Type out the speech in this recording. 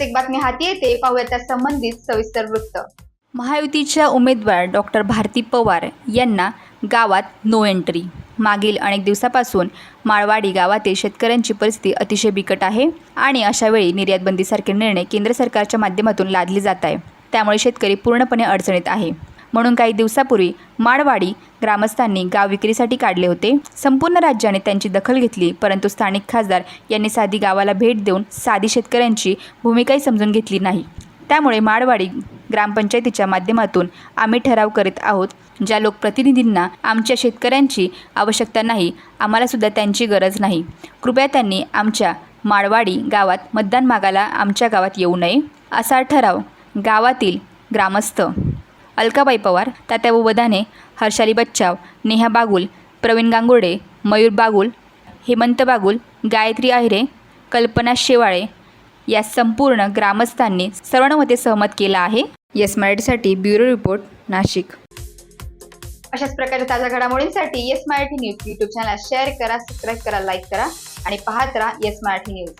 एक बातमी हाती येते, पाहूया त्या संबंधित सविस्तर वृत्त। महायुतीच्या उमेदवार डॉक्टर भारती पवार यांना गावात नो एंट्री। मागील अनेक दिवसापासून माळवाडी गावातील शेतकऱ्यांची परिस्थिती अतिशय बिकट आहे आणि अशावेळी निर्यात बंदीसारखे निर्णय केंद्र सरकारच्या माध्यमातून लादले जात आहे। त्यामुळे शेतकरी पूर्णपणे अडचणीत आहे। म्हणून काही दिवसापूर्वी माळवाडी ग्रामस्थांनी गाव विक्रीसाठी काढले होते। संपूर्ण राज्याने त्यांची दखल घेतली, परंतु स्थानिक खासदार यांनी साधी गावाला भेट देऊन साधी शेतकऱ्यांची भूमिकाही समजून घेतली नाही। त्यामुळे माळवाडी ग्रामपंचायतीच्या माध्यमातून आम्ही ठराव करीत आहोत, ज्या लोकप्रतिनिधींना आमच्या शेतकऱ्यांची आवश्यकता नाही, आम्हाला सुद्धा त्यांची गरज नाही, कृपया त्यांनी आमच्या माळवाडी गावात मतदान मागायला आमच्या गावात येऊ नये, असा ठराव गावातील ग्रामस्थ अलकाबाई पवार, तात्याभाऊ बदाने, हर्षाली बच्चाव, नेहा बागुल, प्रवीण गांगुर्डे, मयूर बागुल, हेमंत बागुल, गायत्री आहिरे, कल्पना शेवाळे या संपूर्ण ग्रामस्थांनी सर्वानुमते सहमत केला आहे। येस मराठीसाठी ब्युरो रिपोर्ट, नाशिक। अशाच प्रकारे ताज्या घडामोडींसाठी yes Marathi news YouTube channel share करा, सबस्क्राईब करा, लाईक करा आणि पाहत राहा येस मराठी न्यूज।